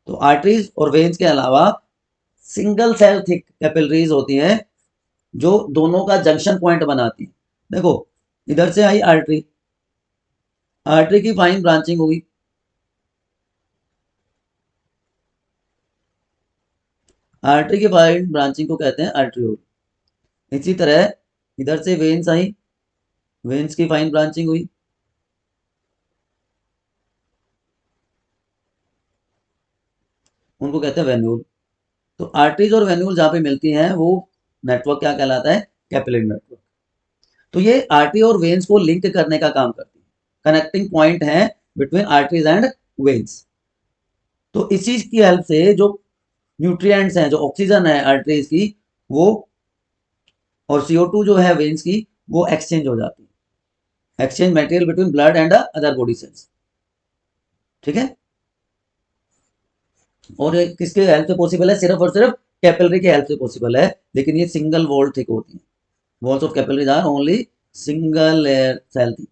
तो आर्टरीज और वेन्स के अलावा सिंगल सेल थिक कैपिलरीज होती हैं जो दोनों का जंक्शन पॉइंट बनाती है। देखो इधर से आई आर्टरी, आर्टरी की फाइन ब्रांचिंग हुई, आर्टरी की फाइन ब्रांचिंग को कहते हैं आर्टरियोल। इसी तरह इधर से वेन्स आई, वेन्स की फाइन ब्रांचिंग हुई, उनको कहते हैं वेन्यूल। तो आर्टरीज और वेन्यूल जहां पे मिलती हैं वो नेटवर्क क्या कहलाता है, कैपिलरी नेटवर्क। तो ये आर्टरी और वेन्स को लिंक करने का काम करती है, कनेक्टिंग पॉइंट है बिटवीन आर्टरीज एंड वेन्स। तो इस चीज की हेल्प से जो न्यूट्रिएंट्स हैं, जो ऑक्सीजन है आर्टरीज की वो, और CO2 जो है वेन्स की, वो एक्सचेंज हो जाती है, exchange material between blood and other body cells. ठीक है, और किसके हेल्प से पॉसिबल है, सिर्फ और सिर्फ कैपिलरी के हेल्प से पॉसिबल है। लेकिन ये सिंगल वॉल थिक होती है, walls of capillaries are only single layer cell thick.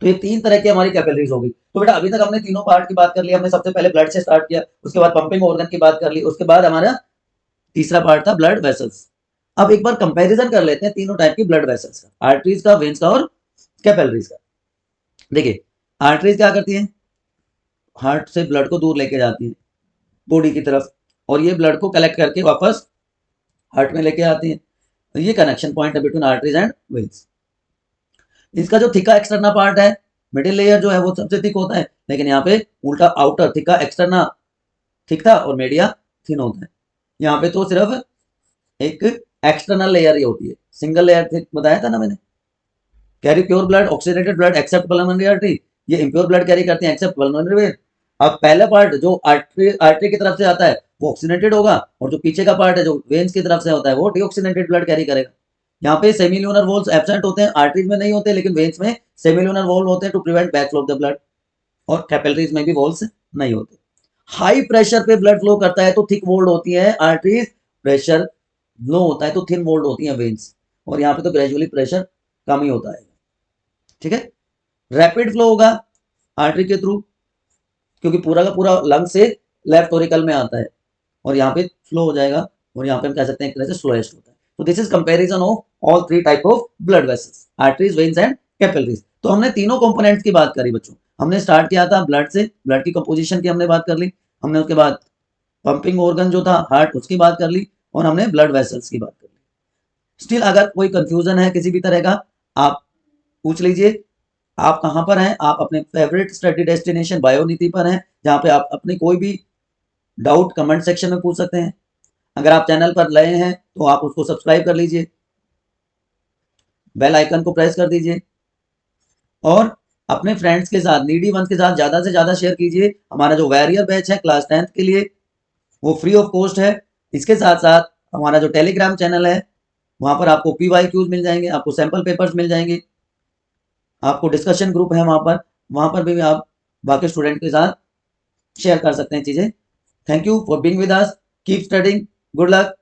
तो ये 3 तरह की हमारी कैपिलरीज होगी। तो बेटा अभी तक हमने तीनों पार्ट की बात कर ली, हमने सबसे पहले ब्लड से स्टार्ट किया, उसके बाद पंपिंग ऑर्गन की बात कर ली, उसके बाद हमारा तीसरा पार्ट था ब्लड वेसल्स। अब एक बार कंपैरिजन कर लेते हैं तीनों टाइप की ब्लड वेसल्स का, आर्टरीज का, वेन्स का और कैपिलरीज का। देखिए आर्टरीज क्या करती है, हार्ट से ब्लड को दूर लेके जाती है बॉडी की तरफ, और ये ब्लड को कलेक्ट करके वापस हार्ट में लेके आती है। तो ये कनेक्शन पॉइंट है बिटवीन आर्टरीज एंड वेन्स। इसका जो थिका एक्सटर्ना पार्ट है, मिडिल लेयर जो है वो सबसे थिक होता है, लेकिन यहाँ पे उल्टा आउटर थिका एक्सटर्ना थिक था और मीडिया थिन होता है। यहाँ पे तो सिर्फ एक एक्सटर्नल लेयर ही होती है, सिंगल लेयर थिक बताया था ना मैंने। Carry pure blood, oxidated blood accept pulmonary artery, ये इम्प्योर ब्लड कैरी करते हैं एक्सेप्ट पल्मोनरी वेन। अब पहला पार्ट जो आर्टरी की तरफ से आता है वो ऑक्सीनेटेड होगा, और जो पीछे का पार्ट है जो वेन्स की तरफ से होता है वो डीऑक्सीनेटेड ब्लड कैरी करेगा। यहाँ पे सेमिल्यूनर वॉल्स एब्सेंट होते हैं, आर्टरीज में नहीं होते, लेकिन वेन्स में सेमिल्यूनर वॉल्व होते हैं to prevent back flow of the blood, और कैपिलरीज में भी वॉल्स नहीं होते। हाई प्रेशर पे ब्लड फ्लो करता है तो थिक वॉल्ड होती है आर्टरीज, प्रेशर लो होता है तो थिन वॉल्ड होती है वेन्स, और यहाँ पे तो ग्रेजुअली प्रेशर कम ही होता है। ठीक है, रैपिड फ्लो होगा आर्टरी के थ्रू, क्योंकि पूरा का पूरा लंग से लेफ्ट ओरिकल में आता है, और यहाँ पे फ्लो हो जाएगा, और यहाँ पे हम कह सकते हैं एक तरह से स्लोएस्ट होता है। तो this is comparison of all 3 type of blood vessels, arteries, veins and capillaries. तो हमने तीनों कंपोनेंट्स की बात करी बच्चों। हमने स्टार्ट किया था ब्लड से, ब्लड की कंपोजिशन की हमने बात कर ली, हमने उसके बाद पंपिंग ऑर्गन जो था हार्ट उसकी बात कर ली, और हमने ब्लड वेसल्स की बात कर ली। स्टिल अगर कोई कंफ्यूजन है किसी भी तरह का आप पूछ लीजिए। आप कहाँ पर हैं, आप अपने फेवरेट स्टडी डेस्टिनेशन बायोनीति पर हैं, जहाँ पे आप अपनी कोई भी डाउट कमेंट सेक्शन में पूछ सकते हैं। अगर आप चैनल पर नए हैं तो आप उसको सब्सक्राइब कर लीजिए, बेल आइकन को प्रेस कर दीजिए, और अपने फ्रेंड्स के साथ, नीडी वंस के साथ ज़्यादा से ज़्यादा शेयर कीजिए। हमारा जो वॉरियर बैच है क्लास 10th के लिए वो फ्री ऑफ कॉस्ट है। इसके साथ साथ हमारा जो टेलीग्राम चैनल है वहाँ पर आपको PYQs मिल जाएंगे, आपको सैम्पल पेपर्स मिल जाएंगे, आपको डिस्कशन ग्रुप है वहाँ पर भी आप बाकी स्टूडेंट के साथ शेयर कर सकते हैं चीज़ें। Thank you for being with us, keep studying, good luck.